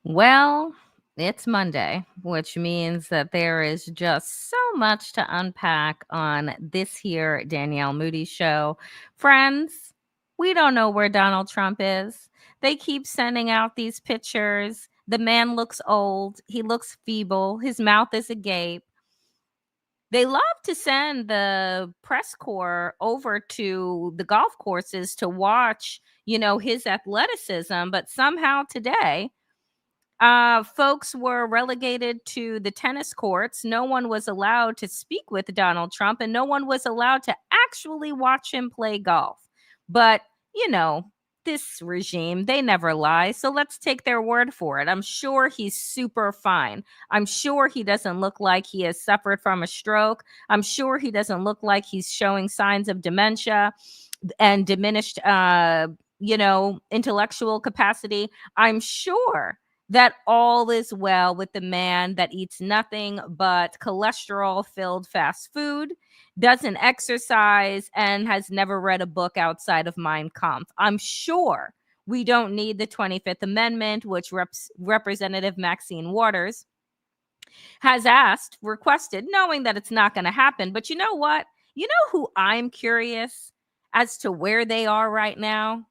Well, it's Monday, which means that there is just so much to unpack on this here Danielle Moodie show. Friends, we don't know where Donald Trump is. They keep sending out these pictures. The man looks old. He looks feeble. His mouth is agape. They love to send the press corps over to the golf courses to watch, his athleticism. But somehow today, folks were relegated to the tennis courts. No one was allowed to speak with Donald Trump, and no one was allowed to actually watch him play golf. But, you know, this regime, they never lie. So let's take their word for it. I'm sure he's super fine. I'm sure he doesn't look like he has suffered from a stroke. I'm sure he doesn't look like he's showing signs of dementia and diminished, intellectual capacity. I'm sure that all is well with the man that eats nothing but cholesterol filled fast food, doesn't exercise, and has never read a book outside of Mein Kampf. I'm sure we don't need the 25th Amendment, which Representative Maxine Waters has requested, knowing that it's not going to happen. But you know what? You know who I'm curious as to where they are right now?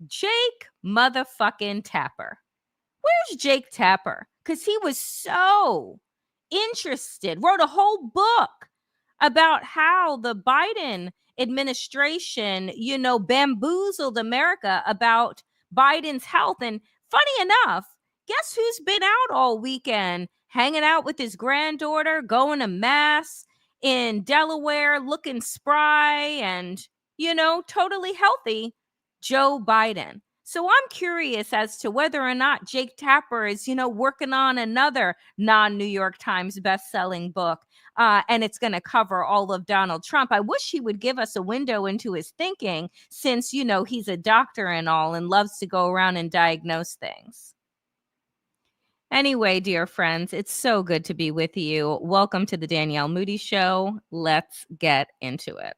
Jake motherfucking Tapper. Where's Jake Tapper? Because he was so interested, wrote a whole book about how the Biden administration, bamboozled America about Biden's health. And funny enough, guess who's been out all weekend, hanging out with his granddaughter, going to mass in Delaware, looking spry and, totally healthy? Joe Biden. So I'm curious as to whether or not Jake Tapper is, working on another non-New York Times best-selling book, and it's going to cover all of Donald Trump. I wish he would give us a window into his thinking since, he's a doctor and all and loves to go around and diagnose things. Anyway, dear friends, it's so good to be with you. Welcome to the Danielle Moodie Show. Let's get into it.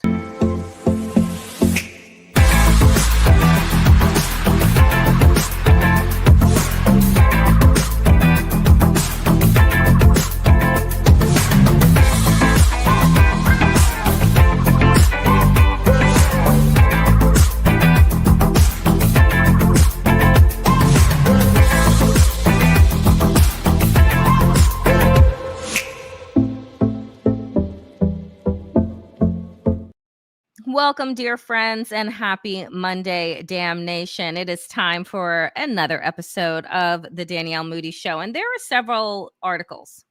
Welcome, dear friends, and happy Monday, damnation. It is time for another episode of the Danielle Moodie Show. And there are several articles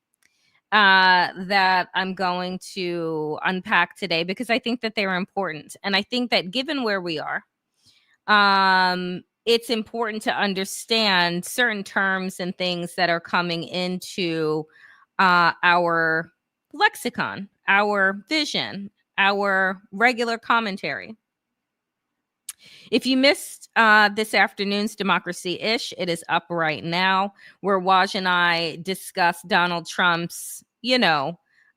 that I'm going to unpack today because I think that they're important. And I think that given where we are, it's important to understand certain terms and things that are coming into our lexicon, our vision, our regular commentary. If you missed this afternoon's Democracy-ish, it is up right now, where Waj and I discuss Donald Trump's,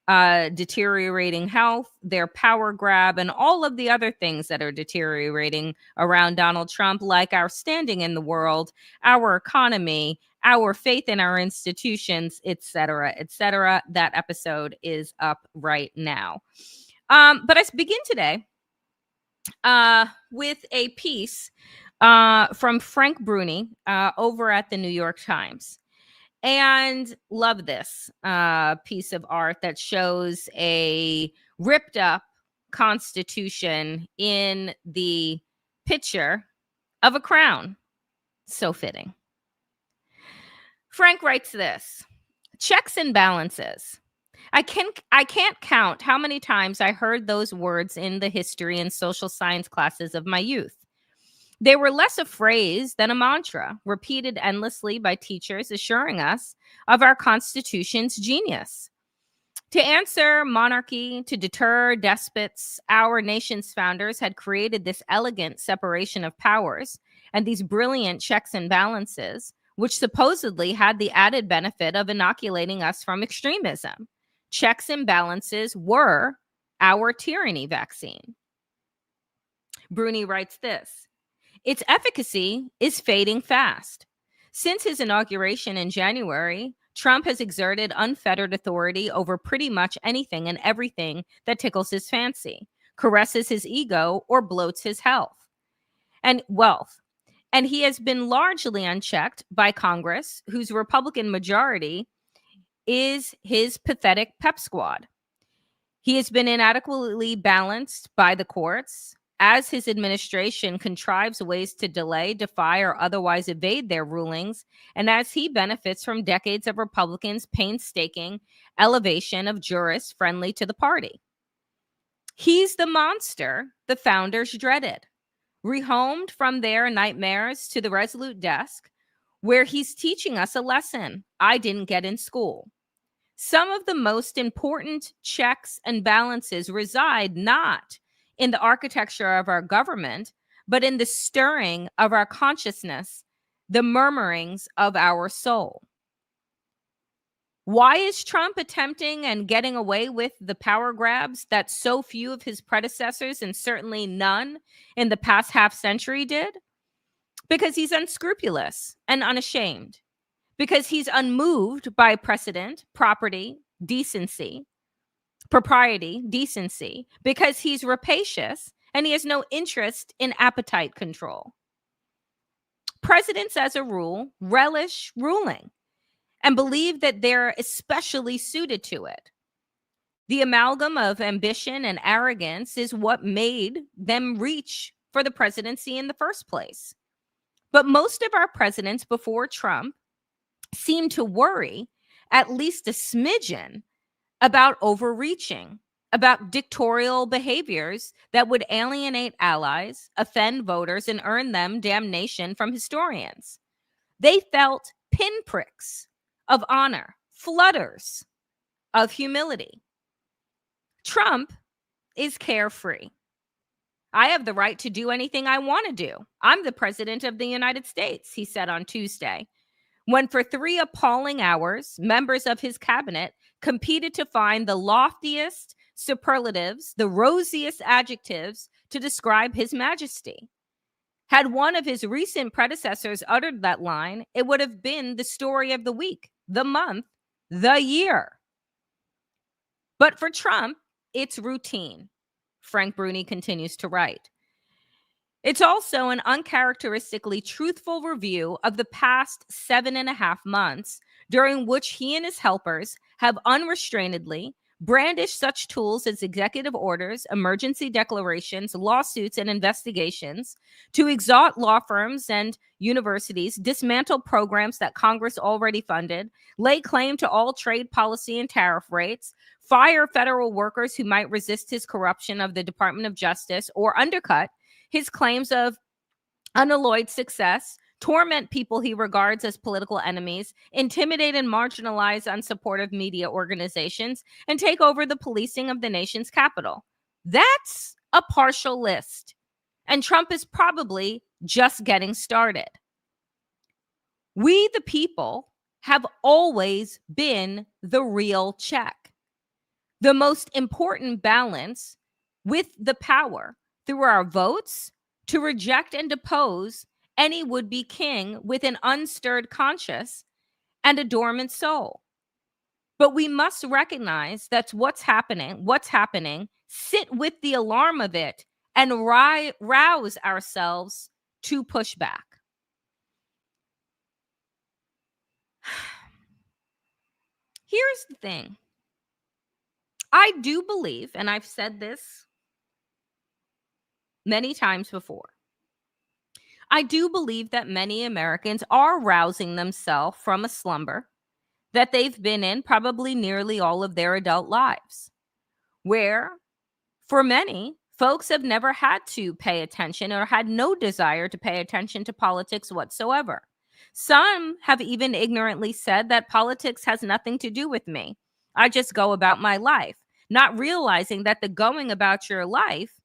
deteriorating health, their power grab, and all of the other things that are deteriorating around Donald Trump, like our standing in the world, our economy, our faith in our institutions, et cetera, et cetera. That episode is up right now. But I begin today with a piece from Frank Bruni over at the New York Times. And love this piece of art that shows a ripped up Constitution in the picture of a crown. So fitting. Frank writes this: checks and balances. I can't count how many times I heard those words in the history and social science classes of my youth. They were less a phrase than a mantra, repeated endlessly by teachers assuring us of our Constitution's genius. To answer monarchy, to deter despots, our nation's founders had created this elegant separation of powers and these brilliant checks and balances, which supposedly had the added benefit of inoculating us from extremism. Checks and balances were our tyranny vaccine. Bruni writes this: its efficacy is fading fast. Since his inauguration in January, Trump has exerted unfettered authority over pretty much anything and everything that tickles his fancy, caresses his ego, or bloats his health and wealth. And he has been largely unchecked by Congress, whose Republican majority is his pathetic pep squad. He has been inadequately balanced by the courts as his administration contrives ways to delay, defy, or otherwise evade their rulings, and as he benefits from decades of Republicans' painstaking elevation of jurists friendly to the party. He's the monster the founders dreaded, rehomed from their nightmares to the Resolute desk, where he's teaching us a lesson I didn't get in school. Some of the most important checks and balances reside not in the architecture of our government, but in the stirring of our consciousness, the murmurings of our soul. Why is Trump attempting and getting away with the power grabs that so few of his predecessors, and certainly none in the past half century, did? Because he's unscrupulous and unashamed. Because he's unmoved by precedent, propriety, decency, because he's rapacious and he has no interest in appetite control. Presidents, as a rule, relish ruling and believe that they're especially suited to it. The amalgam of ambition and arrogance is what made them reach for the presidency in the first place. But most of our presidents before Trump seem to worry at least a smidgen about overreaching, about dictatorial behaviors that would alienate allies, offend voters, and earn them damnation from historians. They felt pinpricks of honor, flutters of humility. Trump is carefree. I have the right to do anything I want to do. I'm the president of the United States, he said on Tuesday, when for 3 appalling hours, members of his cabinet competed to find the loftiest superlatives, the rosiest adjectives to describe his majesty. Had one of his recent predecessors uttered that line, it would have been the story of the week, the month, the year. But for Trump, it's routine. Frank Bruni continues to write. It's also an uncharacteristically truthful review of the past 7.5 months, during which he and his helpers have unrestrainedly brandished such tools as executive orders, emergency declarations, lawsuits, and investigations to exalt law firms and universities, dismantle programs that Congress already funded, lay claim to all trade policy and tariff rates, fire federal workers who might resist his corruption of the Department of Justice, or undercut his claims of unalloyed success, torment people he regards as political enemies, intimidate and marginalize unsupportive media organizations, and take over the policing of the nation's capital. That's a partial list, and Trump is probably just getting started. We, the people, have always been the real check, the most important balance with the power through our votes to reject and depose any would-be king with an unstirred conscience and a dormant soul. But we must recognize that's what's happening, sit with the alarm of it, and rouse ourselves to push back. Here's the thing. I do believe, and I've said this many times before, I do believe that many Americans are rousing themselves from a slumber that they've been in probably nearly all of their adult lives, where for many, folks have never had to pay attention or had no desire to pay attention to politics whatsoever. Some have even ignorantly said that politics has nothing to do with me. I just go about my life, not realizing that the going about your life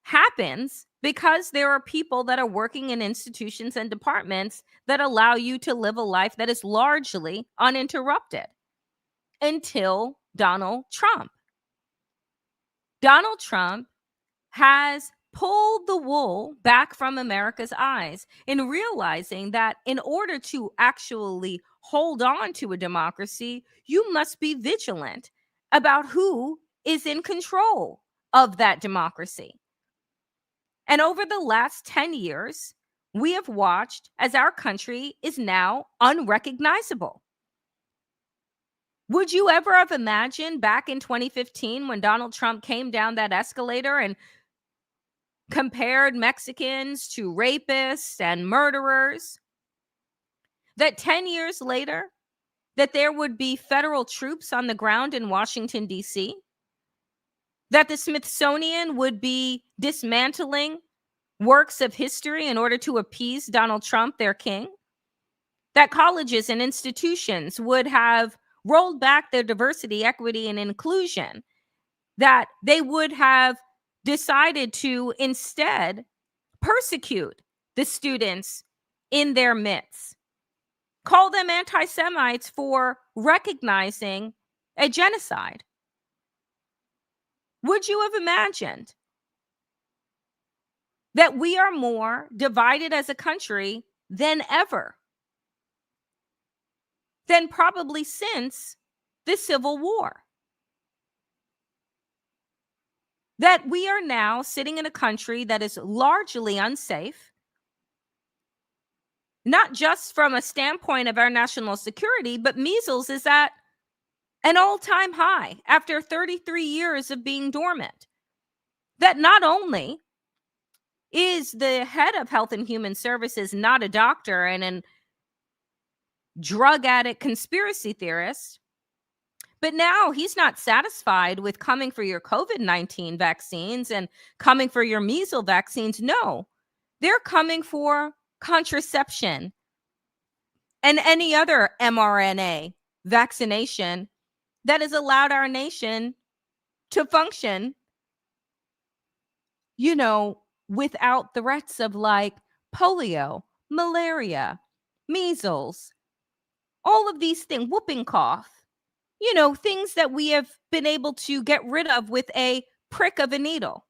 happens because there are people that are working in institutions and departments that allow you to live a life that is largely uninterrupted until Donald Trump. Donald Trump has pulled the wool back from America's eyes in realizing that in order to actually hold on to a democracy, you must be vigilant about who is in control of that democracy. And over the last 10 years, we have watched as our country is now unrecognizable. Would you ever have imagined back in 2015 when Donald Trump came down that escalator and compared Mexicans to rapists and murderers, that 10 years later, that there would be federal troops on the ground in Washington, D.C., that the Smithsonian would be dismantling works of history in order to appease Donald Trump, their king, that colleges and institutions would have rolled back their diversity, equity, and inclusion, that they would have decided to instead persecute the students in their midst, call them anti-Semites for recognizing a genocide. Would you have imagined that we are more divided as a country than ever, than probably since the Civil War? That we are now sitting in a country that is largely unsafe, not just from a standpoint of our national security, but measles is at an all-time high after 33 years of being dormant. That not only is the head of Health and Human Services not a doctor and a drug addict conspiracy theorist, but now he's not satisfied with coming for your COVID-19 vaccines and coming for your measles vaccines. No, they're coming for contraception and any other mRNA vaccination that has allowed our nation to function, without threats of like polio, malaria, measles, all of these things, whooping cough, things that we have been able to get rid of with a prick of a needle.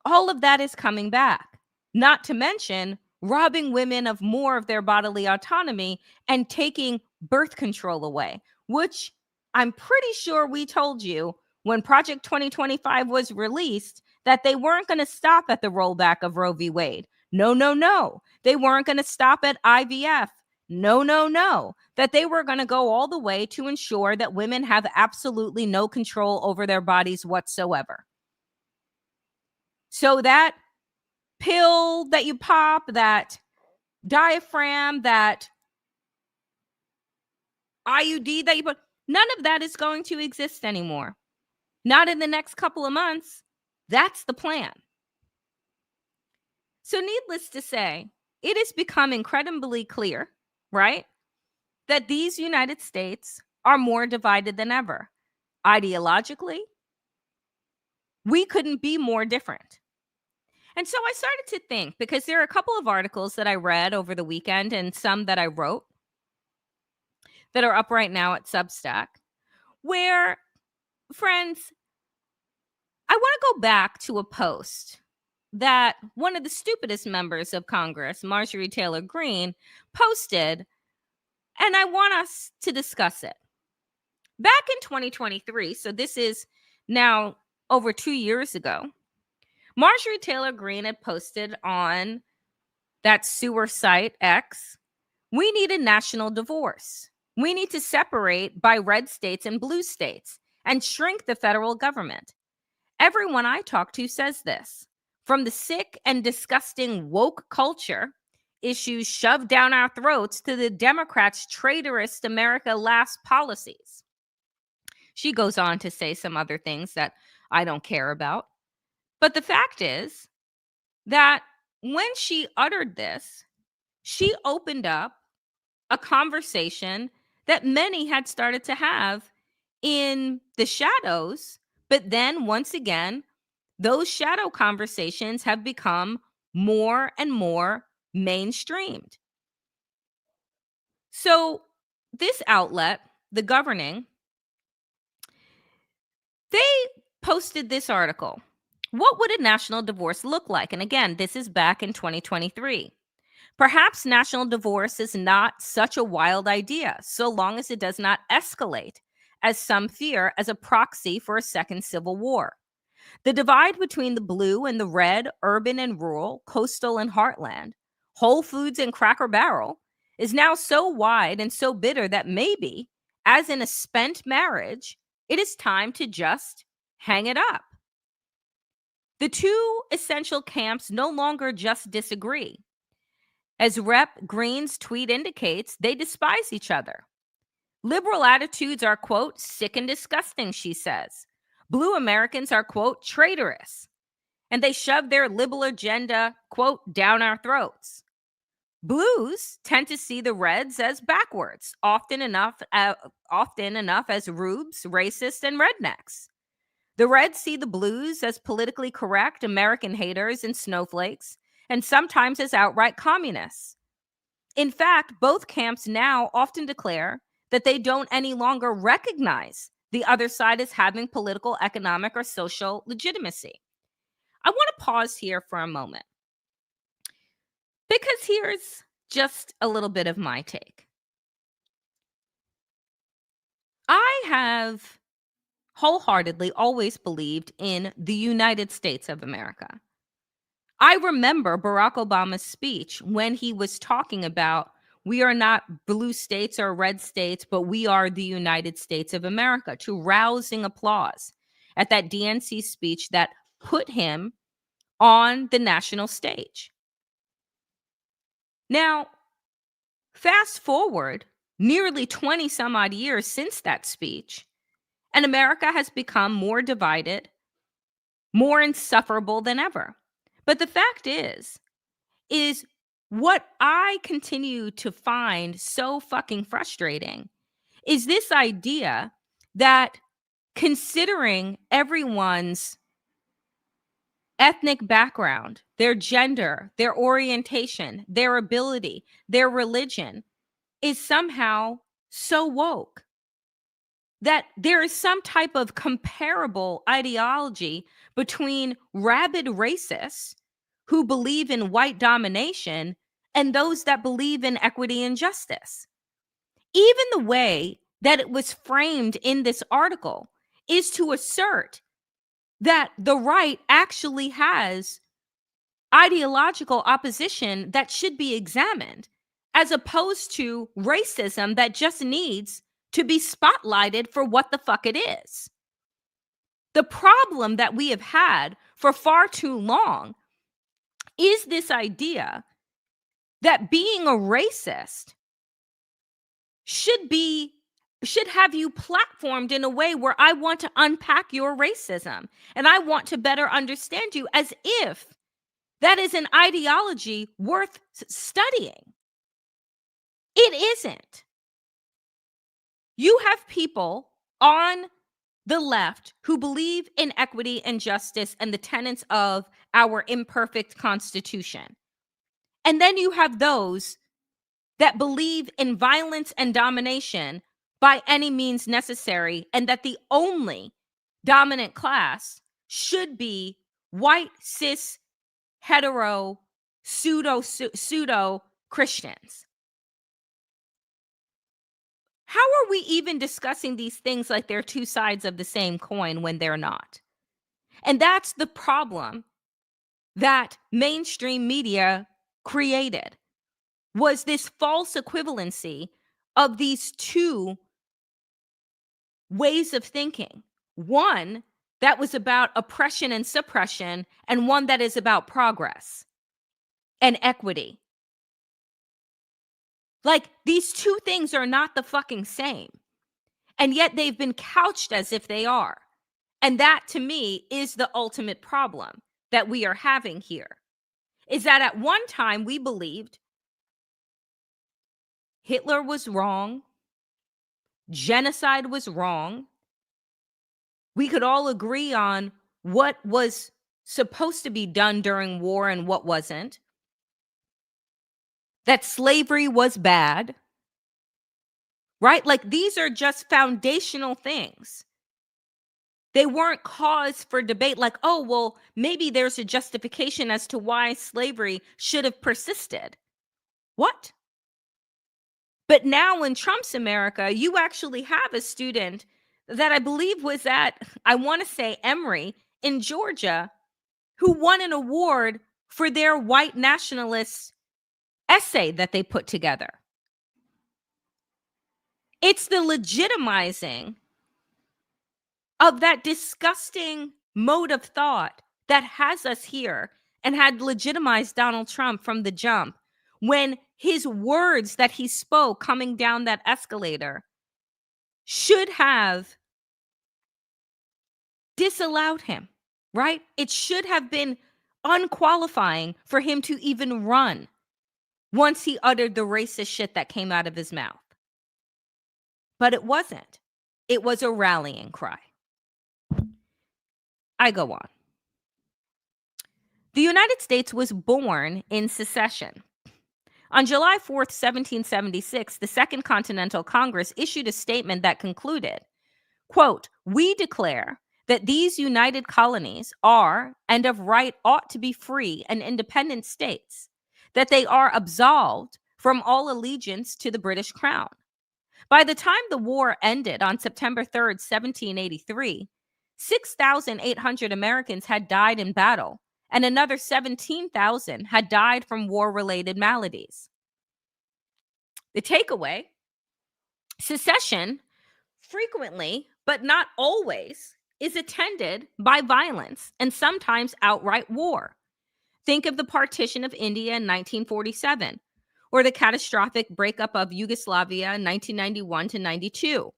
All of that is coming back, not to mention robbing women of more of their bodily autonomy and taking birth control away, which I'm pretty sure we told you when Project 2025 was released that they weren't going to stop at the rollback of Roe v. Wade. No, no, no. They weren't going to stop at IVF. No, no, no. That they were going to go all the way to ensure that women have absolutely no control over their bodies whatsoever. So that pill that you pop, that diaphragm, that IUD that you put, none of that is going to exist anymore. Not in the next couple of months. That's the plan. So needless to say, it has become incredibly clear, right, that these United States are more divided than ever. Ideologically, we couldn't be more different. And so I started to think, because there are a couple of articles that I read over the weekend and some that I wrote that are up right now at Substack, where, friends, I want to go back to a post that one of the stupidest members of Congress, Marjorie Taylor Greene, posted, and I want us to discuss it. Back in 2023, so this is now over 2 years ago, Marjorie Taylor Greene had posted on that sewer site X, we need a national divorce. We need to separate by red states and blue states and shrink the federal government. Everyone I talk to says this. From the sick and disgusting woke culture issues shoved down our throats to the Democrats' traitorous America Last policies. She goes on to say some other things that I don't care about. But the fact is that when she uttered this, she opened up a conversation that many had started to have in the shadows. But then once again, those shadow conversations have become more and more mainstreamed. So this outlet, The Governing, they posted this article What would a national divorce look like? And again, this is back in 2023. Perhaps national divorce is not such a wild idea, so long as it does not escalate, as some fear, as a proxy for a second civil war. The divide between the blue and the red, urban and rural, coastal and heartland, Whole Foods and Cracker Barrel, is now so wide and so bitter that maybe, as in a spent marriage, it is time to just hang it up. The two essential camps no longer just disagree. As Rep. Green's tweet indicates, they despise each other. Liberal attitudes are, quote, sick and disgusting, she says. Blue Americans are, quote, traitorous. And they shove their liberal agenda, quote, down our throats. Blues tend to see the Reds as backwards, often enough as rubes, racist, and rednecks. The Reds see the Blues as politically correct American haters and snowflakes, and sometimes as outright communists. In fact, both camps now often declare that they don't any longer recognize the other side as having political, economic, or social legitimacy. I want to pause here for a moment because here's just a little bit of my take. I have wholeheartedly always believed in the United States of America. I remember Barack Obama's speech when he was talking about we are not blue states or red states, but we are the United States of America, to rousing applause at that DNC speech that put him on the national stage. Now, fast forward nearly 20 some odd years since that speech, and America has become more divided, more insufferable than ever. But the fact is what I continue to find so fucking frustrating is this idea that considering everyone's ethnic background, their gender, their orientation, their ability, their religion is somehow so woke that there is some type of comparable ideology between rabid racists who believe in white domination and those that believe in equity and justice. Even the way that it was framed in this article is to assert that the right actually has ideological opposition that should be examined, as opposed to racism that just needs to be spotlighted for what the fuck it is. The problem that we have had for far too long is this idea that being a racist should have you platformed in a way where I want to unpack your racism and I want to better understand you, as if that is an ideology worth studying. It isn't. You have people on the left who believe in equity and justice and the tenets of our imperfect Constitution. And then you have those that believe in violence and domination by any means necessary, and that the only dominant class should be white, cis, hetero, pseudo Christians. How are we even discussing these things like they're two sides of the same coin when they're not? And that's the problem that mainstream media created, was this false equivalency of these two ways of thinking. One that was about oppression and suppression, and one that is about progress and equity. Like, these two things are not the fucking same. And yet they've been couched as if they are. And that, to me, is the ultimate problem that we are having here. Is that at one time we believed Hitler was wrong, genocide was wrong. We could all agree on what was supposed to be done during war and what wasn't. That slavery was bad, right? Like, these are just foundational things. They weren't cause for debate like, oh, well, maybe there's a justification as to why slavery should have persisted. What? But now in Trump's America, you actually have a student that I believe was at, I want to say Emory in Georgia, who won an award for their white nationalist essay that they put together. It's the legitimizing of that disgusting mode of thought that has us here and had legitimized Donald Trump from the jump when his words that he spoke coming down that escalator should have disallowed him, right? It should have been unqualifying for him to even run once he uttered the racist shit that came out of his mouth. But it wasn't. It was a rallying cry. I go on. The United States was born in secession. On July 4th, 1776, the Second Continental Congress issued a statement that concluded, quote, "We declare that these united colonies are and of right ought to be free and independent states, that they are absolved from all allegiance to the British crown." By the time the war ended on September 3rd, 1783, 6,800 Americans had died in battle, and another 17,000 had died from war-related maladies. The takeaway: secession frequently, but not always, is attended by violence and sometimes outright war. Think of the partition of India in 1947, or the catastrophic breakup of Yugoslavia in 1991 to 92.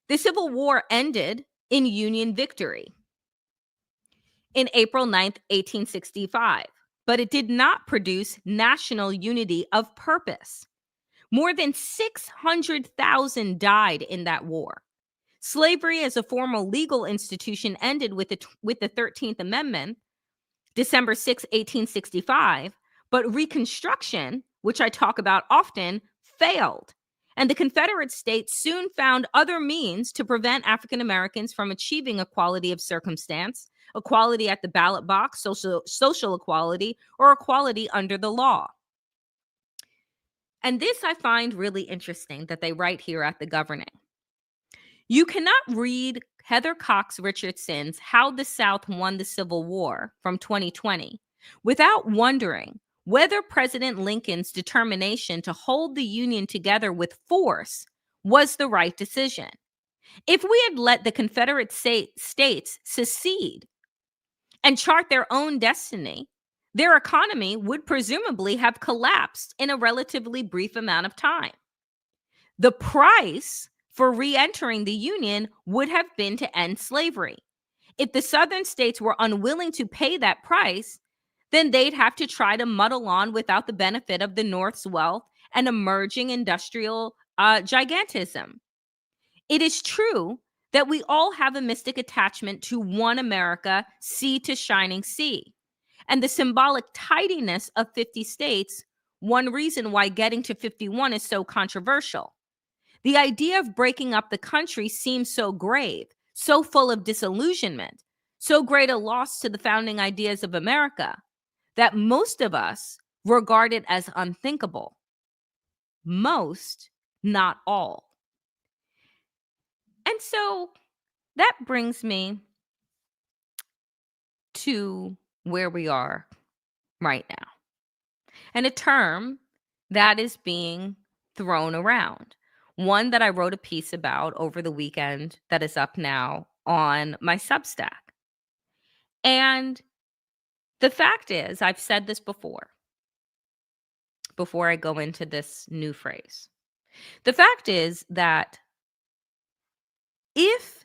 The Civil War ended in Union victory in April 9th, 1865, but it did not produce national unity of purpose. More than 600,000 died in that war. Slavery as a formal legal institution ended with the 13th Amendment, December 6, 1865, but Reconstruction, which I talk about often, failed. And the Confederate States soon found other means to prevent African Americans from achieving equality of circumstance, equality at the ballot box, social equality, or equality under the law. And this I find really interesting that they write here at the governing. You cannot read Heather Cox Richardson's How the South Won the Civil War from 2020 without wondering whether President Lincoln's determination to hold the Union together with force was the right decision. If we had let the Confederate states secede and chart their own destiny, their economy would presumably have collapsed in a relatively brief amount of time. The price for re-entering the Union would have been to end slavery. If the Southern states were unwilling to pay that price, then they'd have to try to muddle on without the benefit of the North's wealth and emerging industrial gigantism. It is true that we all have a mystic attachment to one America, sea to shining sea. And the symbolic tidiness of 50 states, one reason why getting to 51 is so controversial. The idea of breaking up the country seems so grave, so full of disillusionment, so great a loss to the founding ideas of America, that most of us regard it as unthinkable. Most, not all. And so that brings me to where we are right now, and a term that is being thrown around. One that I wrote a piece about over the weekend that is up now on my Substack. And the fact is, I've said this before I go into this new phrase. The fact is that if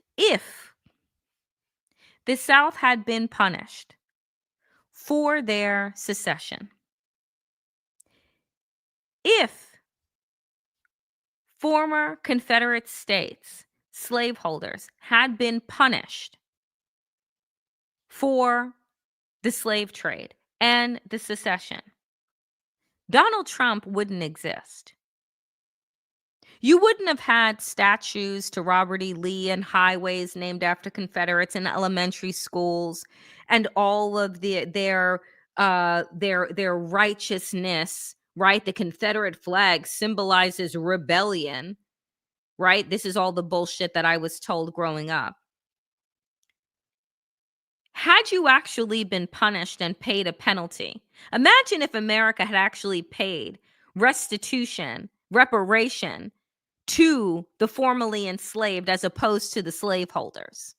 the South had been punished for their secession, if former Confederate states, slaveholders, had been punished for the slave trade and the secession, Donald Trump wouldn't exist. You wouldn't have had statues to Robert E. Lee and highways named after Confederates in elementary schools and all of their righteousness, right? The Confederate flag symbolizes rebellion, right? This is all the bullshit that I was told growing up. Had you actually been punished and paid a penalty, imagine if America had actually paid reparation to the formerly enslaved as opposed to the slaveholders.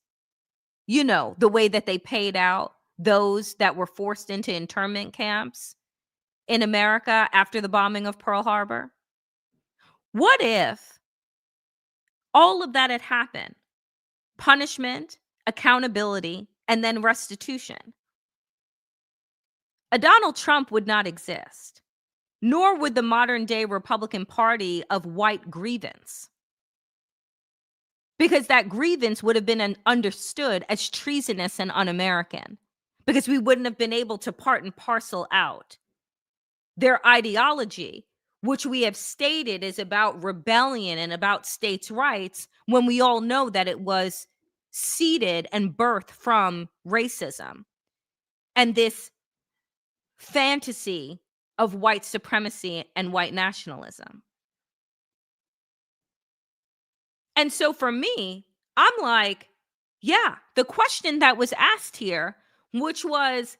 You know, the way that they paid out those that were forced into internment camps in America after the bombing of Pearl Harbor. What if all of that had happened? Punishment, accountability, and then restitution. A Donald Trump would not exist, nor would the modern day Republican Party of white grievance, because that grievance would have been understood as treasonous and un-American, because we wouldn't have been able to part and parcel out their ideology, which we have stated is about rebellion and about states' rights, when we all know that it was seeded and birthed from racism and this fantasy of white supremacy and white nationalism. And so for me, I'm like, yeah, the question that was asked here, which was,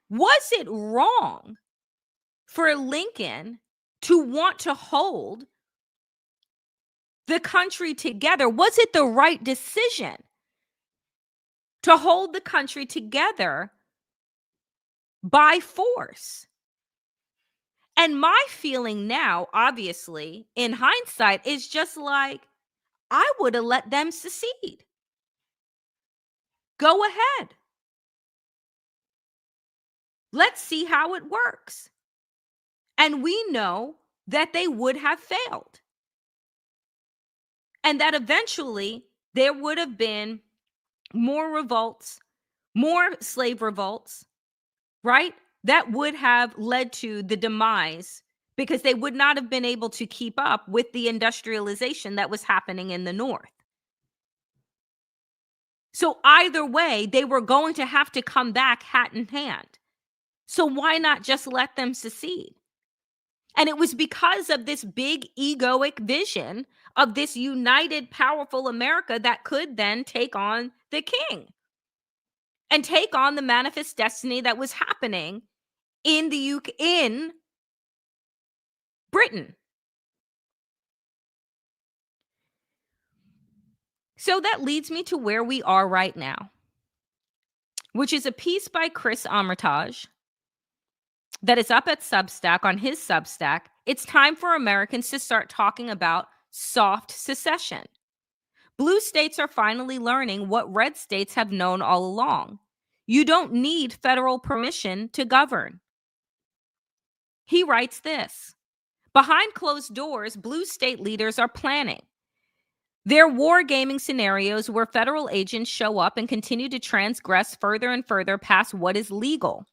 was it wrong for Lincoln to want to hold the country together? Was it the right decision to hold the country together by force? And my feeling now, obviously, in hindsight, is just like, I would have let them secede. Go ahead. Let's see how it works. And we know that they would have failed. And that eventually there would have been more revolts, more slave revolts, right? That would have led to the demise, because they would not have been able to keep up with the industrialization that was happening in the North. So either way, they were going to have to come back hat in hand. So why not just let them secede? And it was because of this big egoic vision of this united, powerful America that could then take on the king and take on the manifest destiny that was happening in the UK, in Britain. So that leads me to where we are right now, which is a piece by Chris Armitage that is up at Substack, on his Substack. It's time for Americans to start talking about soft secession. Blue states are finally learning what red states have known all along. You don't need federal permission to govern. He writes this: behind closed doors, blue state leaders are planning. They're wargaming scenarios where federal agents show up and continue to transgress further and further past what is legal.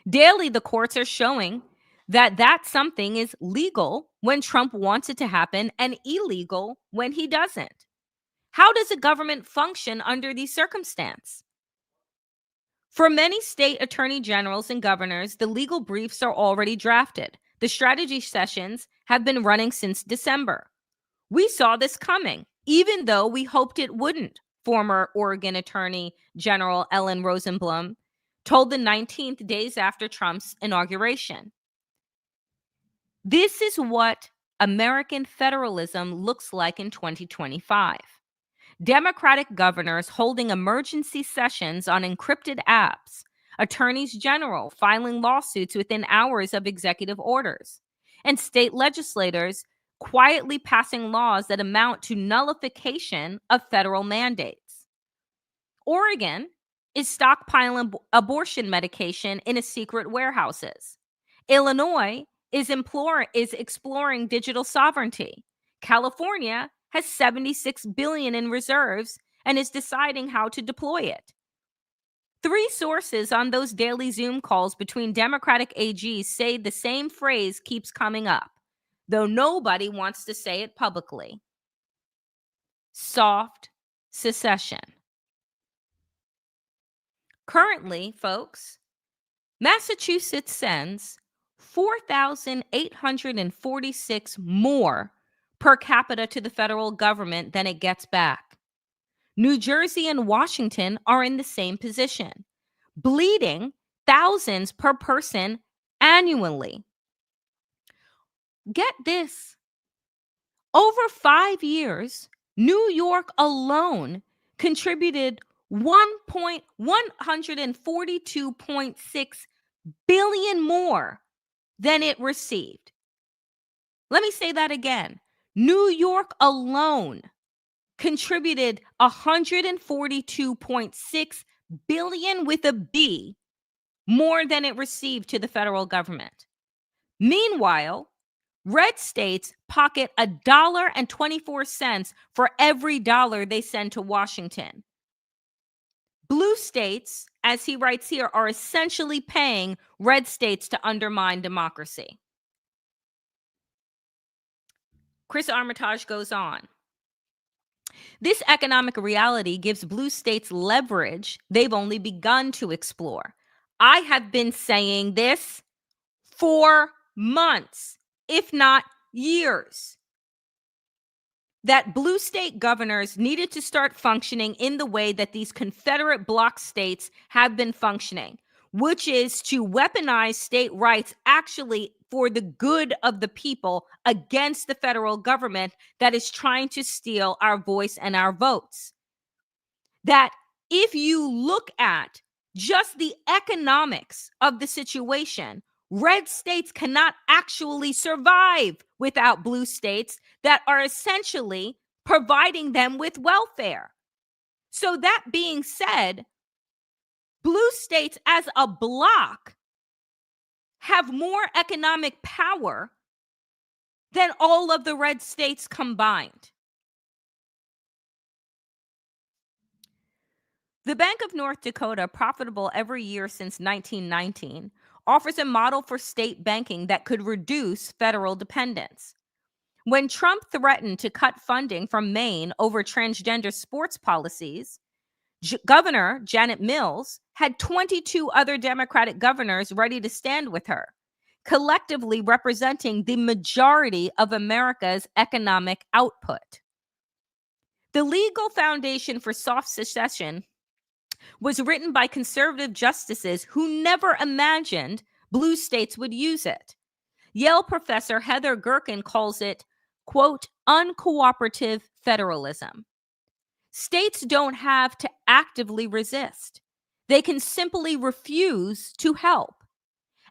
Daily, the courts are showing that something is legal when Trump wants it to happen and illegal when he doesn't. How does a government function under these circumstances? For many state attorney generals and governors, the legal briefs are already drafted. The strategy sessions have been running since December. We saw this coming, even though we hoped it wouldn't, former Oregon Attorney General Ellen Rosenblum told the 19th, days after Trump's inauguration. This is what American federalism looks like in 2025. Democratic governors holding emergency sessions on encrypted apps, attorneys general filing lawsuits within hours of executive orders, and state legislators quietly passing laws that amount to nullification of federal mandates. Oregon is stockpiling abortion medication in secret warehouses. Illinois is exploring digital sovereignty. California has $76 billion in reserves and is deciding how to deploy it. 3 sources on those daily Zoom calls between Democratic AGs say the same phrase keeps coming up: though nobody wants to say it publicly. Soft secession. Currently, folks, Massachusetts sends 4,846 more per capita to the federal government than it gets back. New Jersey and Washington are in the same position, bleeding thousands per person annually. Get this. Over 5 years, New York alone contributed 142.6 billion more than it received. Let me say that again. New York alone contributed 142.6 billion with a B more than it received to the federal government. Meanwhile, red states pocket $1.24 for every dollar they send to Washington. Blue states, as he writes here, are essentially paying red states to undermine democracy. Chris Armitage goes on. This economic reality gives blue states leverage they've only begun to explore. I have been saying this for months, if not years, that blue state governors needed to start functioning in the way that these Confederate bloc states have been functioning, which is to weaponize state rights actually for the good of the people against the federal government that is trying to steal our voice and our votes. That if you look at just the economics of the situation, red states cannot actually survive without blue states that are essentially providing them with welfare. So that being said, blue states as a bloc have more economic power than all of the red states combined. The Bank of North Dakota, profitable every year since 1919, offers a model for state banking that could reduce federal dependence. When Trump threatened to cut funding from Maine over transgender sports policies, Governor Janet Mills had 22 other Democratic governors ready to stand with her, collectively representing the majority of America's economic output. The legal foundation for soft secession was written by conservative justices who never imagined blue states would use it. Yale professor Heather Gerken calls it, quote, uncooperative federalism. States don't have to actively resist. They can simply refuse to help.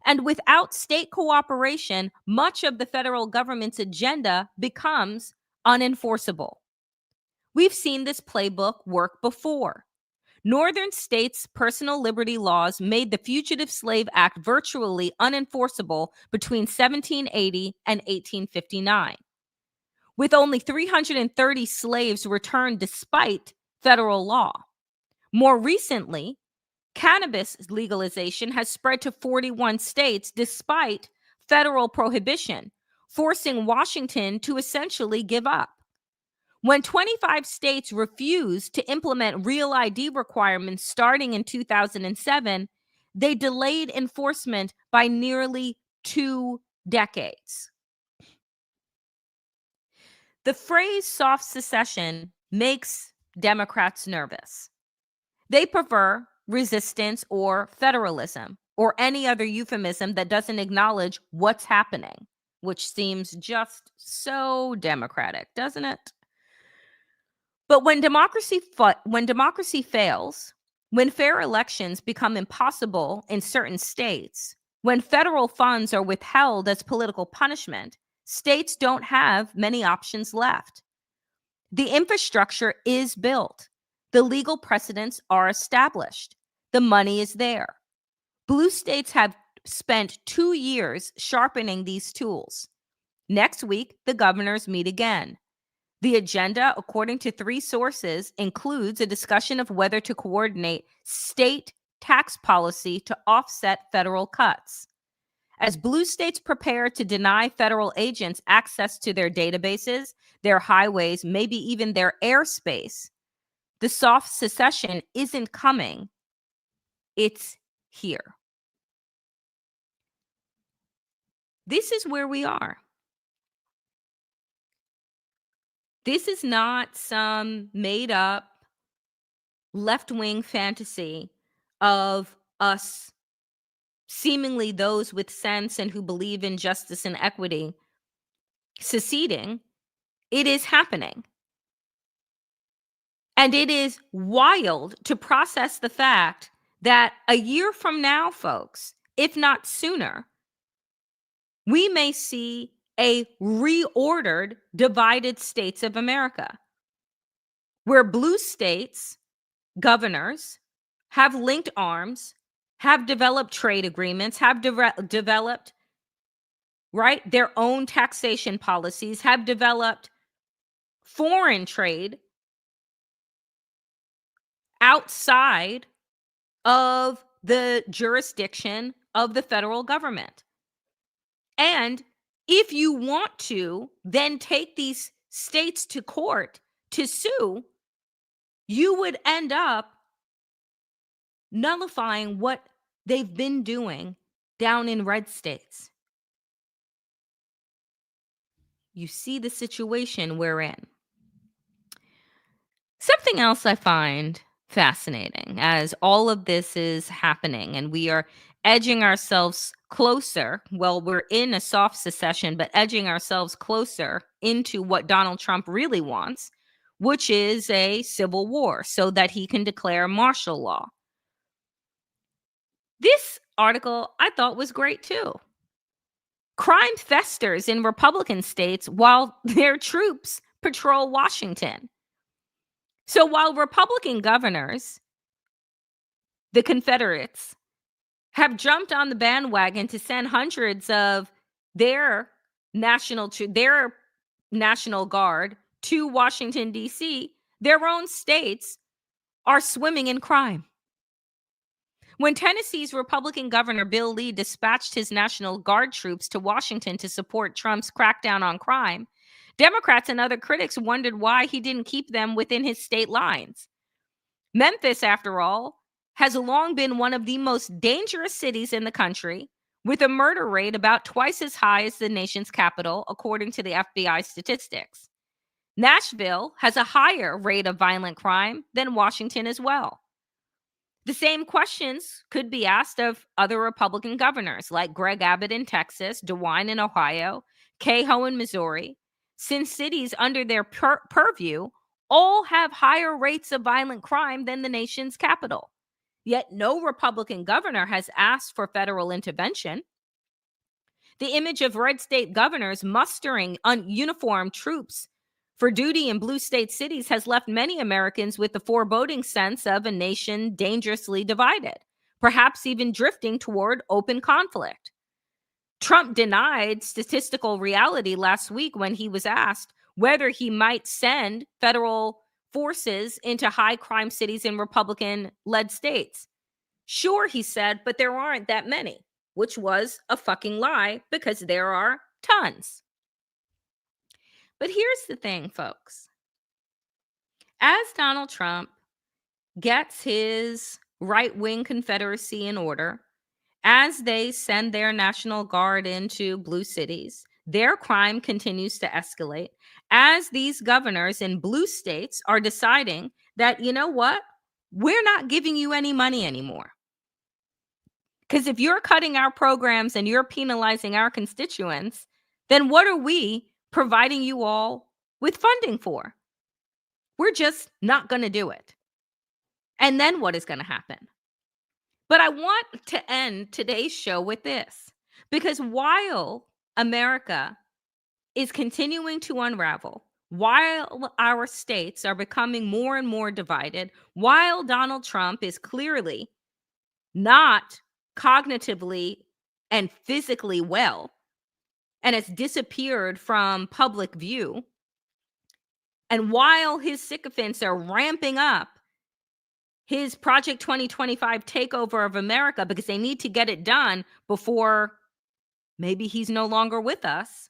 And without state cooperation, much of the federal government's agenda becomes unenforceable. We've seen this playbook work before. Northern states' personal liberty laws made the Fugitive Slave Act virtually unenforceable between 1780 and 1859. With only 330 slaves returned despite federal law. More recently, cannabis legalization has spread to 41 states despite federal prohibition, forcing Washington to essentially give up. When 25 states refused to implement real ID requirements starting in 2007, they delayed enforcement by nearly 2 decades. The phrase soft secession makes Democrats nervous. They prefer resistance or federalism or any other euphemism that doesn't acknowledge what's happening, which seems just so Democratic, doesn't it? But when democracy fails, when fair elections become impossible in certain states, when federal funds are withheld as political punishment, states don't have many options left. The infrastructure is built. The legal precedents are established. The money is there. Blue states have spent 2 years sharpening these tools. Next week, the governors meet again. The agenda, according to 3 sources, includes a discussion of whether to coordinate state tax policy to offset federal cuts. As blue states prepare to deny federal agents access to their databases, their highways, maybe even their airspace, the soft secession isn't coming, it's here. This is where we are. This is not some made up left wing fantasy of us, seemingly those with sense and who believe in justice and equity, seceding. It is happening. And it is wild to process the fact that a year from now, folks, if not sooner, we may see a reordered divided states of America, where blue states governors have linked arms, have developed trade agreements, have developed, right, their own taxation policies, have developed foreign trade outside of the jurisdiction of the federal government. And if you want to then take these states to court to sue, you would end up nullifying what they've been doing down in red states. You see the situation we're in. Something else I find fascinating as all of this is happening and we are edging ourselves closer. Well, we're in a soft secession, but edging ourselves closer into what Donald Trump really wants, which is a civil war so that he can declare martial law. This article I thought was great too. Crime festers in Republican states while their troops patrol Washington. So while Republican governors, the Confederates, have jumped on the bandwagon to send hundreds of their national guard to Washington, D.C., their own states are swimming in crime. When Tennessee's Republican Governor Bill Lee dispatched his National Guard troops to Washington to support Trump's crackdown on crime, Democrats and other critics wondered why he didn't keep them within his state lines. Memphis, after all, has long been one of the most dangerous cities in the country, with a murder rate about twice as high as the nation's capital, according to the FBI statistics. Nashville has a higher rate of violent crime than Washington as well. The same questions could be asked of other Republican governors like Greg Abbott in Texas, DeWine in Ohio, Kehoe in Missouri, since cities under their purview all have higher rates of violent crime than the nation's capital. Yet no Republican governor has asked for federal intervention. The image of red state governors mustering uniformed troops for duty in blue state cities has left many Americans with the foreboding sense of a nation dangerously divided, perhaps even drifting toward open conflict. Trump denied statistical reality last week when he was asked whether he might send federal forces into high crime cities in Republican-led states. Sure, he said, but there aren't that many, which was a fucking lie because there are tons. But here's the thing, folks. As Donald Trump gets his right-wing Confederacy in order, as they send their National Guard into blue cities, their crime continues to escalate. As these governors in blue states are deciding that, you know what, we're not giving you any money anymore. Because if you're cutting our programs and you're penalizing our constituents, then what are we providing you all with funding for? We're just not going to do it. And then what is going to happen? But I want to end today's show with this, because while America is continuing to unravel, while our states are becoming more and more divided, while Donald Trump is clearly not cognitively and physically well and has disappeared from public view, and while his sycophants are ramping up his Project 2025 takeover of America because they need to get it done before Maybe he's no longer with us.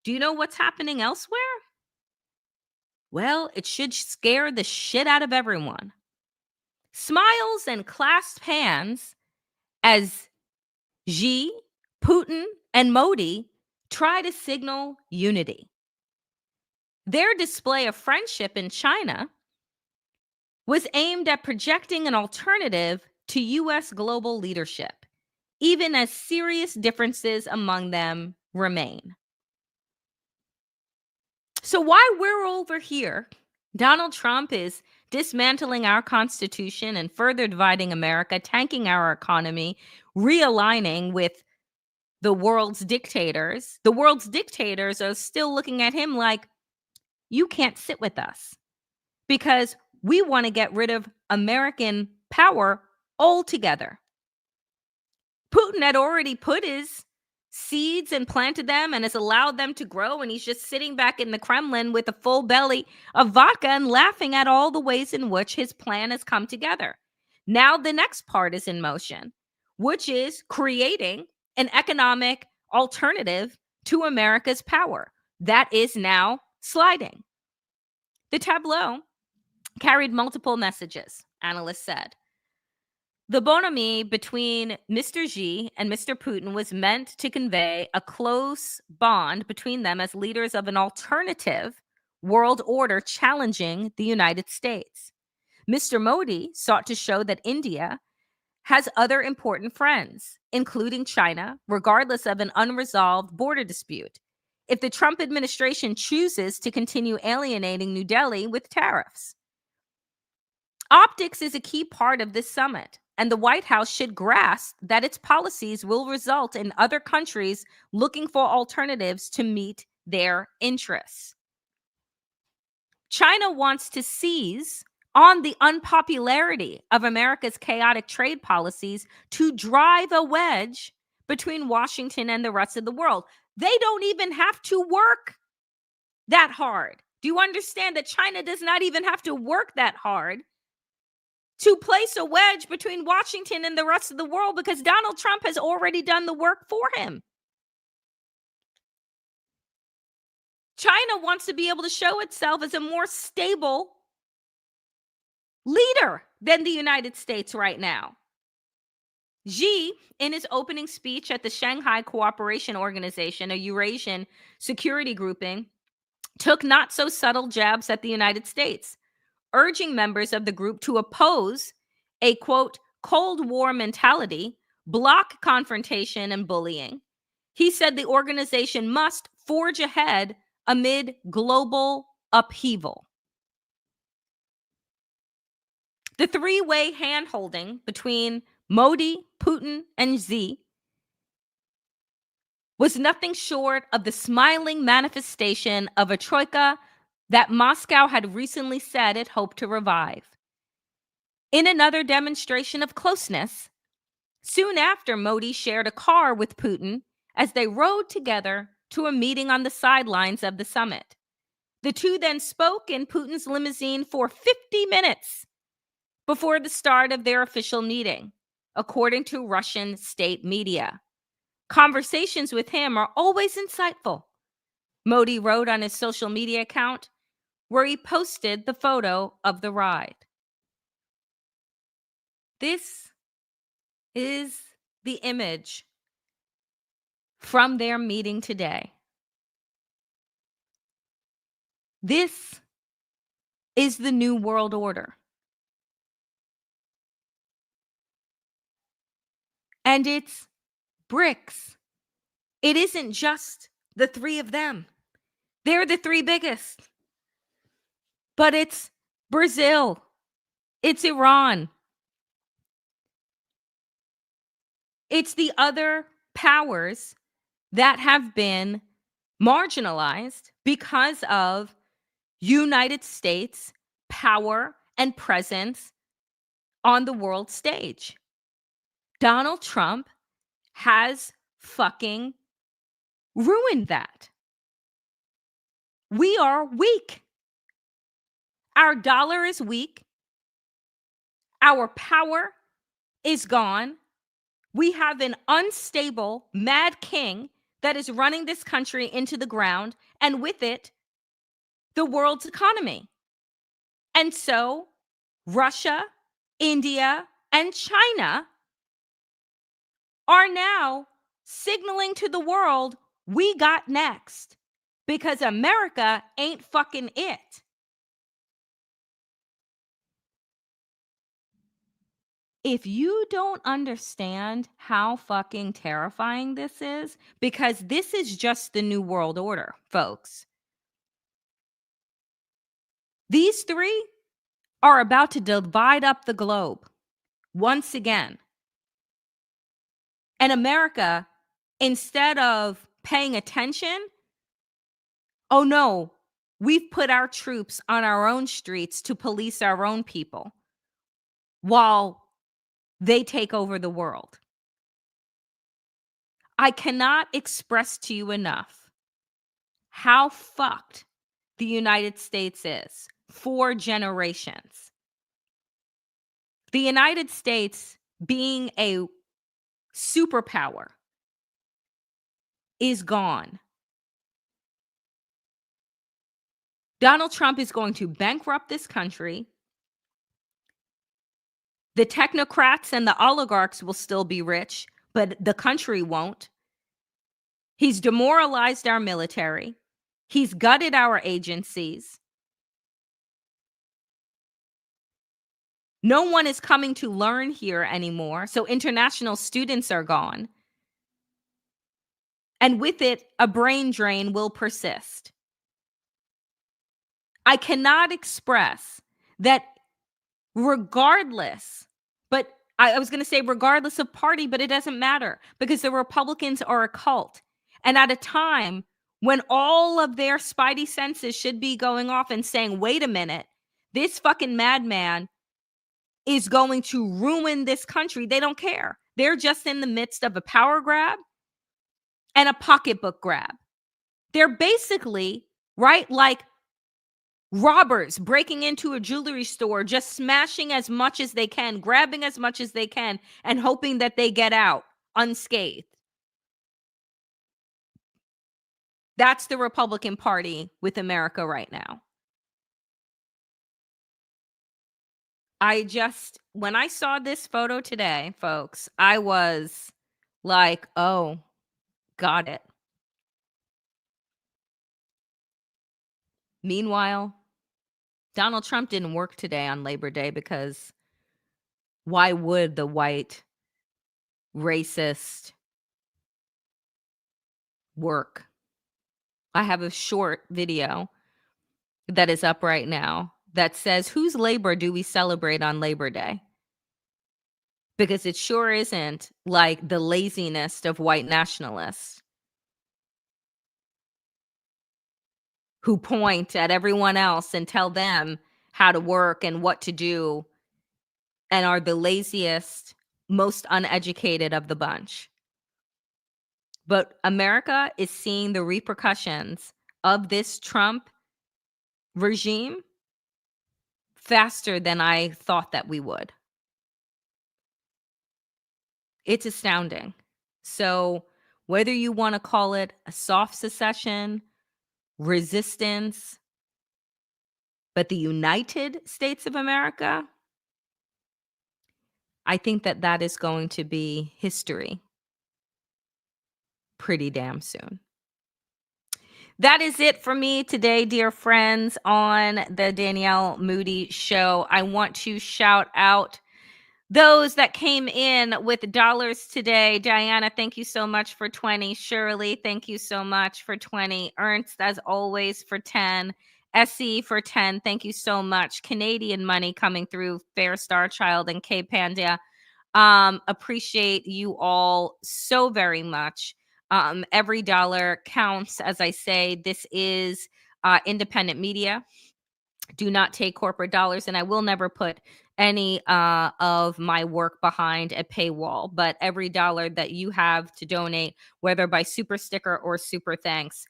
Do you know what's happening elsewhere? Well, it should scare the shit out of everyone. Smiles and clasped hands as Xi, Putin, and Modi try to signal unity. Their display of friendship in China was aimed at projecting an alternative to US global leadership, even as serious differences among them remain. So, while we're over here, Donald Trump is dismantling our Constitution and further dividing America, tanking our economy, realigning with the world's dictators. The world's dictators are still looking at him like, you can't sit with us because we want to get rid of American power altogether. Putin had already put his seeds and planted them and has allowed them to grow. And he's just sitting back in the Kremlin with a full belly of vodka and laughing at all the ways in which his plan has come together. Now, the next part is in motion, which is creating an economic alternative to America's power that is now sliding. The tableau carried multiple messages, analysts said. The bonhomie between Mr. Xi and Mr. Putin was meant to convey a close bond between them as leaders of an alternative world order challenging the United States. Mr. Modi sought to show that India has other important friends, including China, regardless of an unresolved border dispute, if the Trump administration chooses to continue alienating New Delhi with tariffs. Optics is a key part of this summit, and the White House should grasp that its policies will result in other countries looking for alternatives to meet their interests. China wants to seize on the unpopularity of America's chaotic trade policies to drive a wedge between Washington and the rest of the world. They don't even have to work that hard. Do you understand that China does not even have to work that hard to place a wedge between Washington and the rest of the world because Donald Trump has already done the work for him? China wants to be able to show itself as a more stable leader than the United States right now. Xi, in his opening speech at the Shanghai Cooperation Organization, a Eurasian security grouping, took not so subtle jabs at the United States, urging members of the group to oppose a, quote, Cold War mentality, block confrontation and bullying. He said the organization must forge ahead amid global upheaval. The three-way hand-holding between Modi, Putin, and Xi was nothing short of the smiling manifestation of a troika that Moscow had recently said it hoped to revive. In another demonstration of closeness, soon after Modi shared a car with Putin as they rode together to a meeting on the sidelines of the summit. The two then spoke in Putin's limousine for 50 minutes before the start of their official meeting, according to Russian state media. Conversations with him are always insightful, Modi wrote on his social media account, where he posted the photo of the ride. This is the image from their meeting today. This is the new world order. And it's BRICS. It isn't just the three of them. They're the three biggest. But it's Brazil. It's Iran. It's the other powers that have been marginalized because of United States power and presence on the world stage. Donald Trump has fucking ruined that. We are weak. Our dollar is weak. Our power is gone. We have an unstable, mad king that is running this country into the ground, and with it, the world's economy. And so, Russia, India, and China are now signaling to the world, we got next because America ain't fucking it. If you don't understand how fucking terrifying this is, because this is just the new world order, folks. These three are about to divide up the globe once again. And America, instead of paying attention, oh no, we've put our troops on our own streets to police our own people while they take over the world. I cannot express to you enough how fucked the United States is for generations. The United States, being a superpower, is gone. Donald Trump is going to bankrupt this country. The technocrats and the oligarchs will still be rich, but the country won't. He's demoralized our military. He's gutted our agencies. No one is coming to learn here anymore, so international students are gone. And with it, a brain drain will persist. I cannot express that regardless, but I was going to say regardless of party, but it doesn't matter because the Republicans are a cult. And at a time when all of their spidey senses should be going off and saying, wait a minute, this fucking madman is going to ruin this country. They don't care. They're just in the midst of a power grab and a pocketbook grab. They're basically, right, like robbers breaking into a jewelry store, just smashing as much as they can, grabbing as much as they can, and hoping that they get out unscathed. That's the Republican Party with America right now. When I saw this photo today, folks, I was like, oh, got it. Meanwhile, Donald Trump didn't work today on Labor Day because why would the white racist work? I have a short video that is up right now that says, whose labor do we celebrate on Labor Day? Because it sure isn't like the laziness of white nationalists who point at everyone else and tell them how to work and what to do and are the laziest, most uneducated of the bunch. But America is seeing the repercussions of this Trump regime faster than I thought that we would. It's astounding. So whether you want to call it a soft secession, resistance, but the United States of America, I think that that is going to be history pretty damn soon. That is it for me today, dear friends, on the Danielle Moodie Show. I want to shout out those that came in with dollars today. Diana, thank you so much for 20. Shirley, thank you so much for 20. Ernst, as always, for 10. Essie for 10. Thank you so much. Canadian money coming through. Fair Star Child and K Panda. Appreciate you all so very much. Every dollar counts. As I say, this is independent media. Do not take corporate dollars, and I will never put any of my work behind a paywall. But every dollar that you have to donate, whether by super sticker or super thanks,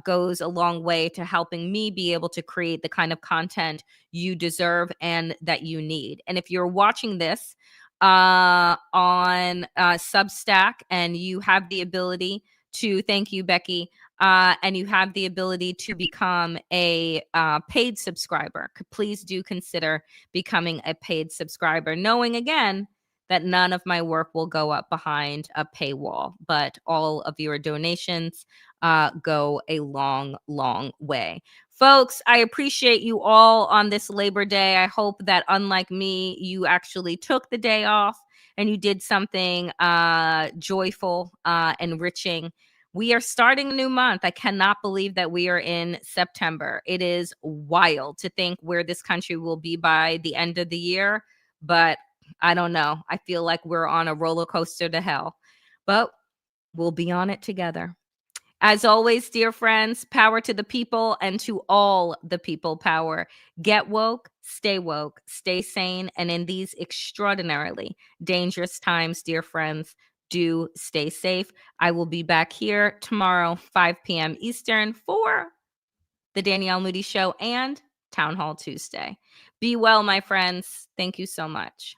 goes a long way to helping me be able to create the kind of content you deserve and that you need. And if you're watching this on Substack, and you have the ability to, thank you, Becky, and you have the ability to become a paid subscriber. Please do consider becoming a paid subscriber, knowing again that none of my work will go up behind a paywall, but all of your donations go a long, long way. Folks, I appreciate you all on this Labor Day. I hope that, unlike me, you actually took the day off and you did something joyful, enriching. We are starting a new month. I cannot believe that we are in September. It is wild to think where this country will be by the end of the year, but I don't know. I feel like we're on a roller coaster to hell, but we'll be on it together. As always, dear friends, power to the people, and to all the people power. Get woke, stay sane, and in these extraordinarily dangerous times, dear friends, do stay safe. I will be back here tomorrow, 5 p.m. Eastern, for the Danielle Moodie Show and Town Hall Tuesday. Be well, my friends. Thank you so much.